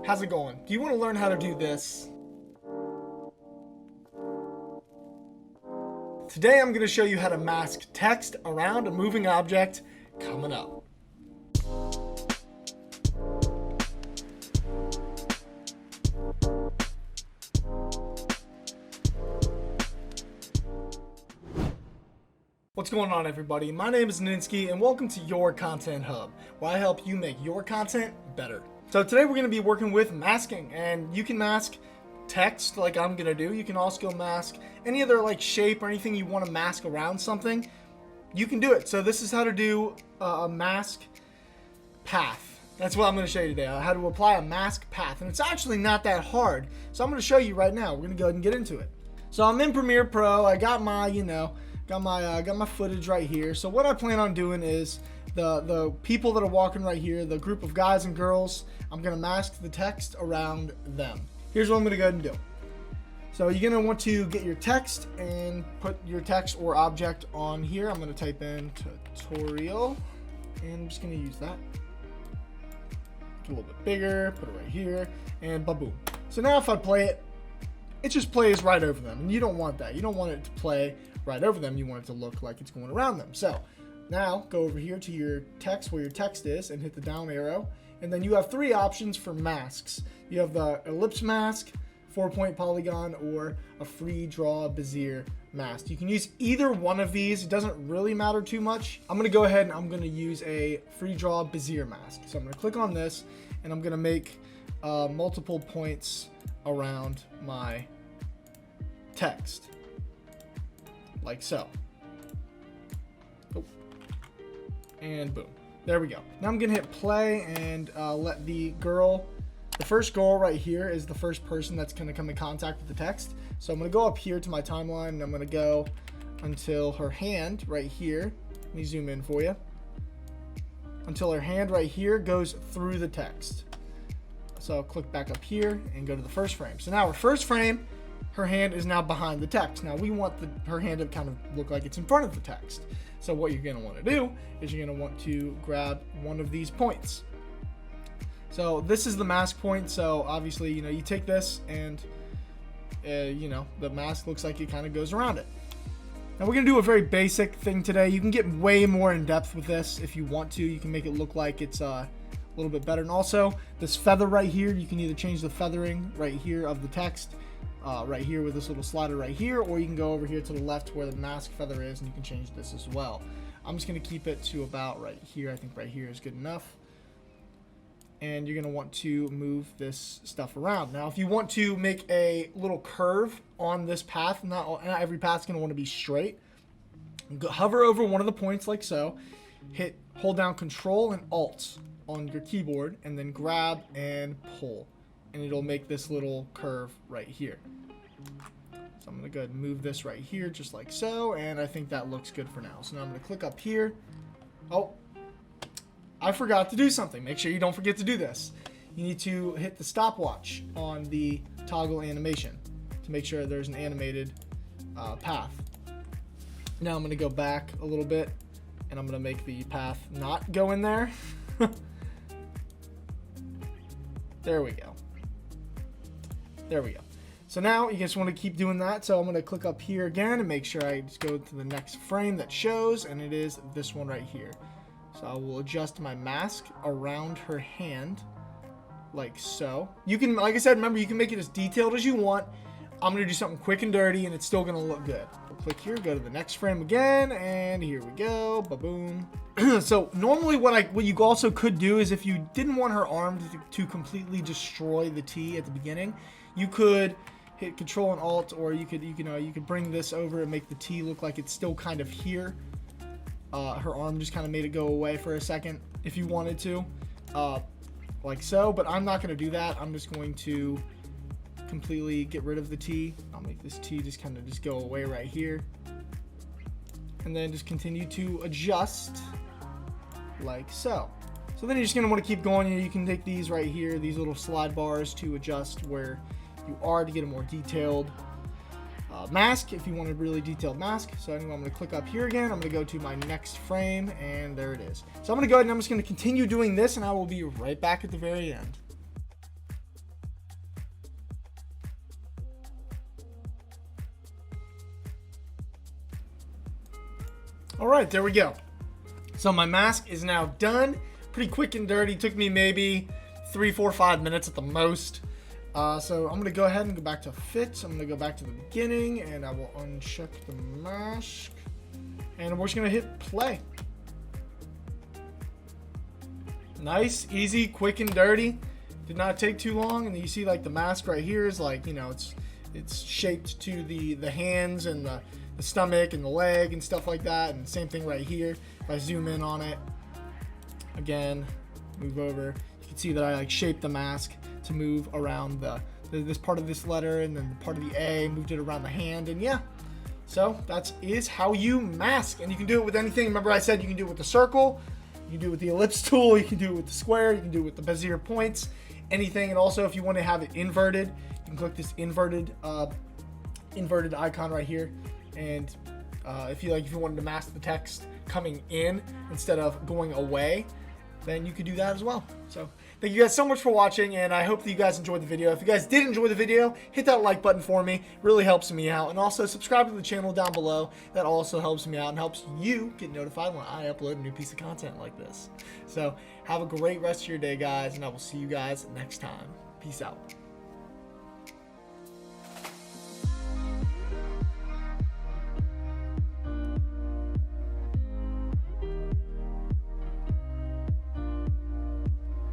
How's it going? Do you want to learn how to do this? Today I'm going to show you how to mask text around a moving object coming up. What's going on, everybody? My name is Ninsky and welcome to Your Content Hub, where I help you make your content better. So today we're going to be working with masking, and you can mask text like I'm going to do. You can also mask any other like shape or anything you want to mask around something. You can do it. So this is how to do a mask path. That's what I'm going to show you today, how to apply a mask path. And it's actually not that hard. So I'm going to show you right now. We're going to go ahead and get into it. So I'm in Premiere Pro. I got my, got my footage right here. So what I plan on doing is the people that are walking right here, the group of guys and girls, I'm going to mask the text around them. Here's what I'm going to go ahead and do. So you're going to want to get your text and put your text or object on here. I'm going to type in tutorial and I'm just going to use that. Do a little bit bigger, put it right here, and ba-boom. So now if I play it, it just plays right over them. And you don't want that. You don't want it to play right over them. You want it to look like it's going around them. So now go over here to your text where your text is and hit the down arrow. And then you have three options for masks. You have the ellipse mask, 4-point polygon, or a free draw Bezier mask. You can use either one of these. It doesn't really matter too much. I'm going to go ahead and I'm going to use a free draw Bezier mask. So I'm going to click on this and I'm going to make multiple points around my text. Like so. Oh. And boom. There we go. Now I'm going to hit play and let the first girl right here is the first person that's going to come in contact with the text. So I'm going to go up here to my timeline and I'm going to go until her hand right here. Let me zoom in for you. Until her hand right here goes through the text. So I'll click back up here and go to the first frame. So now our first frame, her hand is now behind the text. Now we want her hand to kind of look like it's in front of the text. So what you're going to want to do is you're going to want to grab one of these points. So this is the mask point. So obviously, you take this and, the mask looks like it kind of goes around it. Now we're going to do a very basic thing today. You can get way more in depth with this if you want to. You can make it look like it's a little bit better. And also this feather right here, you can either change the feathering right here of the text right here with this little slider right here, or you can go over here to the left where the mask feather is and you can change this as well. I'm just going to keep it to about right here. I think right here is good enough. And you're going to want to move this stuff around. Now, if you want to make a little curve on this path, not every path is going to want to be straight. Hover over one of the points like so. Hold down Control and Alt on your keyboard, and then grab and pull. And it'll make this little curve right here. So I'm going to go ahead and move this right here just like so, and I think that looks good for now. So now I'm going to click up here. Oh, I forgot to do something. Make sure you don't forget to do this. You need to hit the stopwatch on the toggle animation to make sure there's an animated path. Now I'm going to go back a little bit, and I'm going to make the path not go in there. There we go. There we go. So now you just want to keep doing that. So I'm going to click up here again and make sure I just go to the next frame that shows, and it is this one right here. So I will adjust my mask around her hand like so. You can, like I said, remember, you can make it as detailed as you want. I'm going to do something quick and dirty, and it's still going to look good. We'll click here, go to the next frame again, and here we go. Ba-boom. So normally what you also could do is if you didn't want her arm to completely destroy the T at the beginning, you could hit Control and Alt, or you could bring this over and make the T look like it's still kind of here. Her arm just kind of made it go away for a second if you wanted to, like so, but I'm not going to do that. I'm just going to completely get rid of the T. I'll make this T just kind of go away right here, and then just continue to adjust like so. So then you're just going to want to keep going. You can take these right here, these little slide bars, to adjust where you are to get a more detailed mask, if you want a really detailed mask. So anyway, I'm going to click up here again. I'm going to go to my next frame, and there it is. So I'm going to go ahead and I'm just going to continue doing this, and I will be right back at the very end. All right, there we go. So my mask is now done. Pretty quick and dirty. Took me maybe 3, 4, 5 minutes at the most. So I'm gonna go ahead and go back to fit. I'm gonna go back to the beginning and I will uncheck the mask. And we're just gonna hit play. Nice, easy, quick and dirty. Did not take too long. And you see like the mask right here is like, you know, it's shaped to the hands and the stomach and the leg and stuff like that. And same thing right here. If I zoom in on it, again, move over, you can see that I like shaped the mask to move around this part of this letter, and then the part of the A, moved it around the hand. And yeah, so that is how you mask. And you can do it with anything. Remember I said you can do it with the circle, you can do it with the ellipse tool, you can do it with the square, you can do it with the Bezier points, anything. And also if you want to have it inverted, you can click this inverted icon right here. And if you wanted to mask the text coming in instead of going away, then you could do that as well. So thank you guys so much for watching, and I hope that you guys enjoyed the video. If you guys did enjoy the video, hit that like button for me. It really helps me out. And also subscribe to the channel down below. That also helps me out and helps you get notified when I upload a new piece of content like this. So have a great rest of your day, guys, and I will see you guys next time. Peace out.